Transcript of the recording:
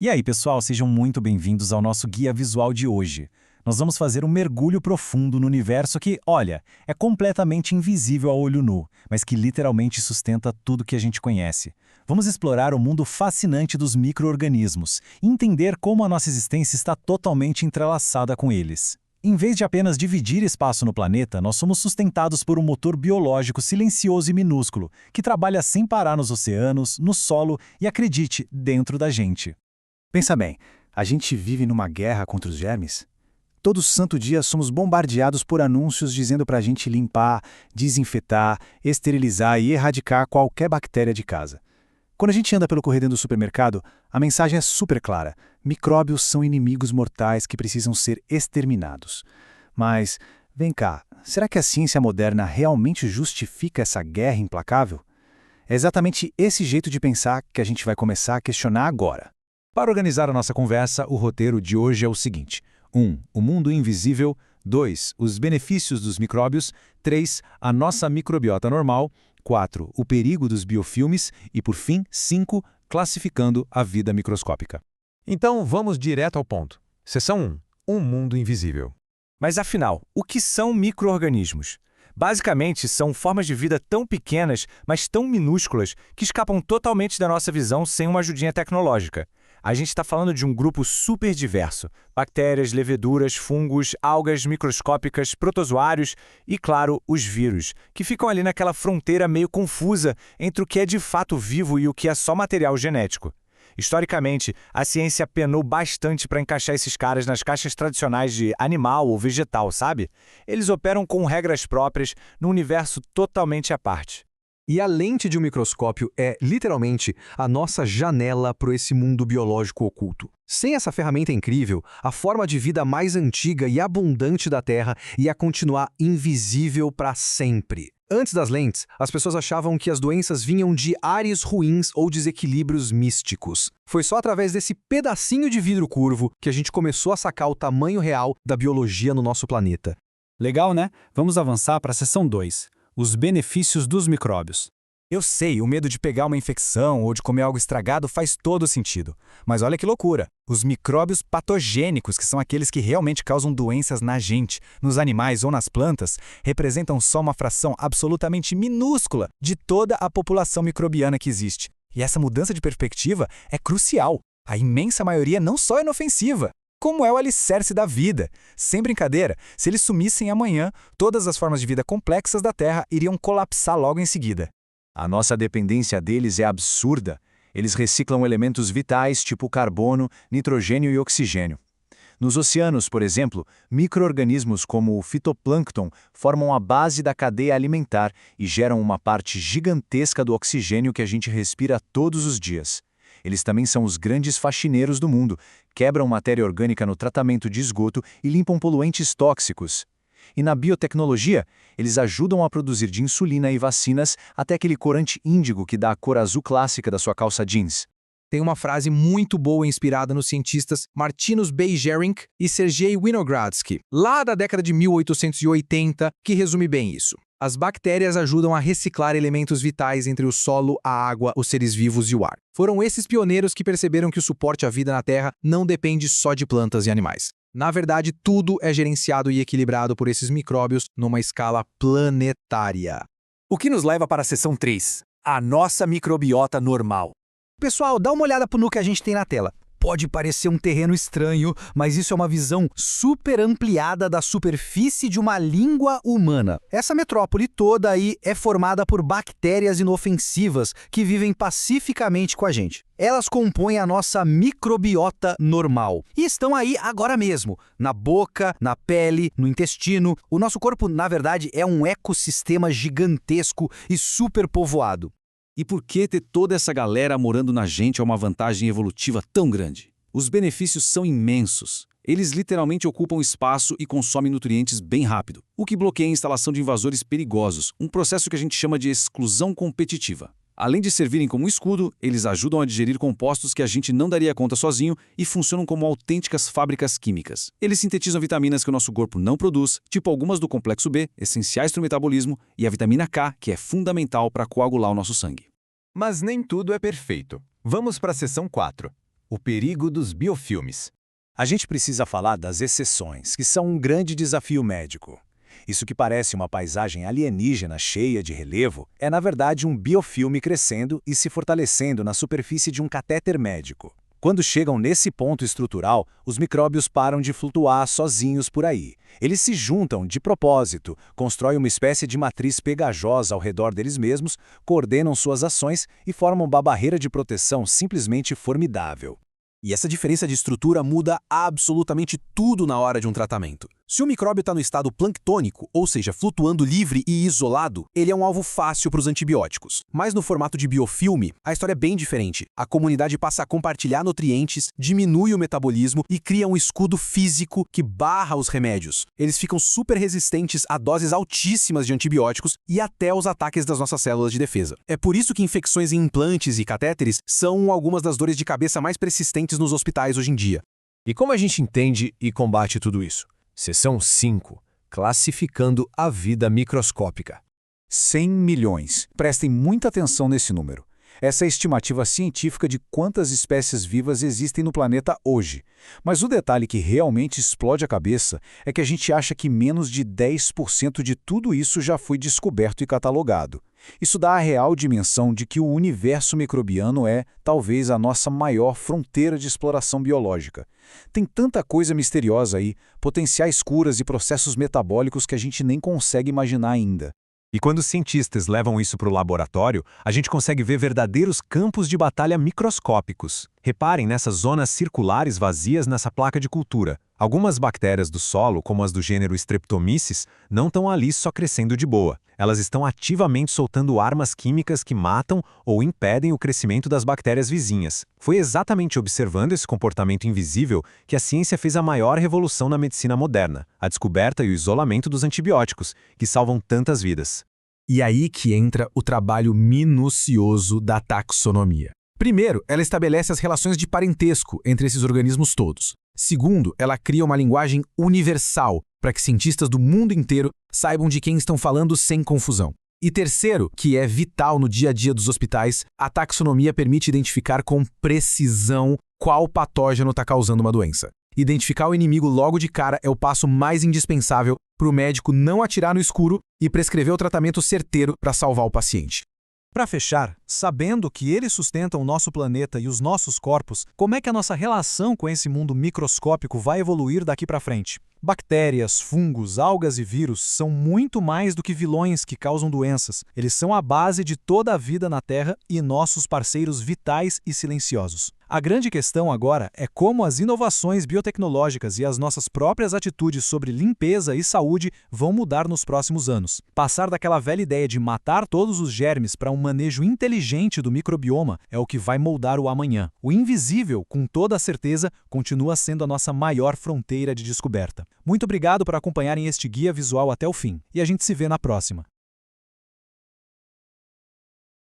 E aí, pessoal, sejam muito bem-vindos ao nosso guia visual de hoje. Nós vamos fazer um mergulho profundo no universo que, olha, é completamente invisível a olho nu, mas que literalmente sustenta tudo que a gente conhece. Vamos explorar o mundo fascinante dos micro-organismos e entender como a nossa existência está totalmente entrelaçada com eles. Em vez de apenas dividir espaço no planeta, nós somos sustentados por um motor biológico silencioso e minúsculo, que trabalha sem parar nos oceanos, no solo e, acredite, dentro da gente. Pensa bem, a gente vive numa guerra contra os germes? Todo santo dia somos bombardeados por anúncios dizendo pra gente limpar, desinfetar, esterilizar e erradicar qualquer bactéria de casa. Quando a gente anda pelo corredor do supermercado, a mensagem é super clara: micróbios são inimigos mortais que precisam ser exterminados. Mas, vem cá, será que a ciência moderna realmente justifica essa guerra implacável? É exatamente esse jeito de pensar que a gente vai começar a questionar agora. Para organizar a nossa conversa, o roteiro de hoje é o seguinte: 1. O mundo invisível. 2. Os benefícios dos micróbios. 3. A nossa microbiota normal. 4. O perigo dos biofilmes. E, por fim, 5. Classificando a vida microscópica. Então, vamos direto ao ponto. Seção 1. Um mundo invisível. Mas afinal, o que são micro-organismos? Basicamente, são formas de vida tão pequenas, mas tão minúsculas, que escapam totalmente da nossa visão sem uma ajudinha tecnológica. A gente está falando de um grupo super diverso: bactérias, leveduras, fungos, algas microscópicas, protozoários e, claro, os vírus, que ficam ali naquela fronteira meio confusa entre o que é de fato vivo e o que é só material genético. Historicamente, a ciência penou bastante para encaixar esses caras nas caixas tradicionais de animal ou vegetal, sabe? Eles operam com regras próprias, num universo totalmente à parte. E a lente de um microscópio é, literalmente, a nossa janela para esse mundo biológico oculto. Sem essa ferramenta incrível, a forma de vida mais antiga e abundante da Terra ia continuar invisível para sempre. Antes das lentes, as pessoas achavam que as doenças vinham de ares ruins ou desequilíbrios místicos. Foi só através desse pedacinho de vidro curvo que a gente começou a sacar o tamanho real da biologia no nosso planeta. Legal, né? Vamos avançar para a seção 2. Os benefícios dos micróbios. Eu sei, o medo de pegar uma infecção ou de comer algo estragado faz todo sentido. Mas olha que loucura! Os micróbios patogênicos, que são aqueles que realmente causam doenças na gente, nos animais ou nas plantas, representam só uma fração absolutamente minúscula de toda a população microbiana que existe. E essa mudança de perspectiva é crucial. A imensa maioria não só é inofensiva, como é o alicerce da vida. Sem brincadeira, se eles sumissem amanhã, todas as formas de vida complexas da Terra iriam colapsar logo em seguida. A nossa dependência deles é absurda. Eles reciclam elementos vitais tipo carbono, nitrogênio e oxigênio. Nos oceanos, por exemplo, micro-organismos como o fitoplâncton formam a base da cadeia alimentar e geram uma parte gigantesca do oxigênio que a gente respira todos os dias. Eles também são os grandes faxineiros do mundo, quebram matéria orgânica no tratamento de esgoto e limpam poluentes tóxicos. E na biotecnologia, eles ajudam a produzir de insulina e vacinas até aquele corante índigo que dá a cor azul clássica da sua calça jeans. Tem uma frase muito boa inspirada nos cientistas Martinus Beijerinck e Sergei Winogradsky, lá da década de 1880, que resume bem isso. As bactérias ajudam a reciclar elementos vitais entre o solo, a água, os seres vivos e o ar. Foram esses pioneiros que perceberam que o suporte à vida na Terra não depende só de plantas e animais. Na verdade, tudo é gerenciado e equilibrado por esses micróbios numa escala planetária. O que nos leva para a seção 3, a nossa microbiota normal. Pessoal, dá uma olhada no que a gente tem na tela. Pode parecer um terreno estranho, mas isso é uma visão super ampliada da superfície de uma língua humana. Essa metrópole toda aí é formada por bactérias inofensivas que vivem pacificamente com a gente. Elas compõem a nossa microbiota normal e estão aí agora mesmo, na boca, na pele, no intestino. O nosso corpo, na verdade, é um ecossistema gigantesco e super povoado. E por que ter toda essa galera morando na gente é uma vantagem evolutiva tão grande? Os benefícios são imensos. Eles literalmente ocupam espaço e consomem nutrientes bem rápido, o que bloqueia a instalação de invasores perigosos, um processo que a gente chama de exclusão competitiva. Além de servirem como escudo, eles ajudam a digerir compostos que a gente não daria conta sozinho e funcionam como autênticas fábricas químicas. Eles sintetizam vitaminas que o nosso corpo não produz, tipo algumas do complexo B, essenciais para o metabolismo, e a vitamina K, que é fundamental para coagular o nosso sangue. Mas nem tudo é perfeito. Vamos para a seção 4. O perigo dos biofilmes. A gente precisa falar das exceções, que são um grande desafio médico. Isso que parece uma paisagem alienígena cheia de relevo é, na verdade, um biofilme crescendo e se fortalecendo na superfície de um catéter médico. Quando chegam nesse ponto estrutural, os micróbios param de flutuar sozinhos por aí. Eles se juntam de propósito, constroem uma espécie de matriz pegajosa ao redor deles mesmos, coordenam suas ações e formam uma barreira de proteção simplesmente formidável. E essa diferença de estrutura muda absolutamente tudo na hora de um tratamento. Se o micróbio está no estado planctônico, ou seja, flutuando livre e isolado, ele é um alvo fácil para os antibióticos. Mas no formato de biofilme, a história é bem diferente. A comunidade passa a compartilhar nutrientes, diminui o metabolismo e cria um escudo físico que barra os remédios. Eles ficam super resistentes a doses altíssimas de antibióticos e até aos ataques das nossas células de defesa. É por isso que infecções em implantes e catéteres são algumas das dores de cabeça mais persistentes nos hospitais hoje em dia. E como a gente entende e combate tudo isso? Seção 5. Classificando a vida microscópica. 100 milhões. Prestem muita atenção nesse número. Essa é a estimativa científica de quantas espécies vivas existem no planeta hoje. Mas o detalhe que realmente explode a cabeça é que a gente acha que menos de 10% de tudo isso já foi descoberto e catalogado. Isso dá a real dimensão de que o universo microbiano é, talvez, a nossa maior fronteira de exploração biológica. Tem tanta coisa misteriosa aí, potenciais curas e processos metabólicos que a gente nem consegue imaginar ainda. E quando os cientistas levam isso para o laboratório, a gente consegue ver verdadeiros campos de batalha microscópicos. Reparem nessas zonas circulares vazias nessa placa de cultura. Algumas bactérias do solo, como as do gênero Streptomyces, não estão ali só crescendo de boa. Elas estão ativamente soltando armas químicas que matam ou impedem o crescimento das bactérias vizinhas. Foi exatamente observando esse comportamento invisível que a ciência fez a maior revolução na medicina moderna, a descoberta e o isolamento dos antibióticos, que salvam tantas vidas. E aí que entra o trabalho minucioso da taxonomia. Primeiro, ela estabelece as relações de parentesco entre esses organismos todos. Segundo, ela cria uma linguagem universal para que cientistas do mundo inteiro saibam de quem estão falando sem confusão. E terceiro, que é vital no dia a dia dos hospitais, a taxonomia permite identificar com precisão qual patógeno está causando uma doença. Identificar o inimigo logo de cara é o passo mais indispensável para o médico não atirar no escuro e prescrever o tratamento certeiro para salvar o paciente. Para fechar, sabendo que eles sustentam o nosso planeta e os nossos corpos, como é que a nossa relação com esse mundo microscópico vai evoluir daqui para frente? Bactérias, fungos, algas e vírus são muito mais do que vilões que causam doenças. Eles são a base de toda a vida na Terra e nossos parceiros vitais e silenciosos. A grande questão agora é como as inovações biotecnológicas e as nossas próprias atitudes sobre limpeza e saúde vão mudar nos próximos anos. Passar daquela velha ideia de matar todos os germes para um manejo inteligente do microbioma é o que vai moldar o amanhã. O invisível, com toda certeza, continua sendo a nossa maior fronteira de descoberta. Muito obrigado por acompanharem este guia visual até o fim, e a gente se vê na próxima.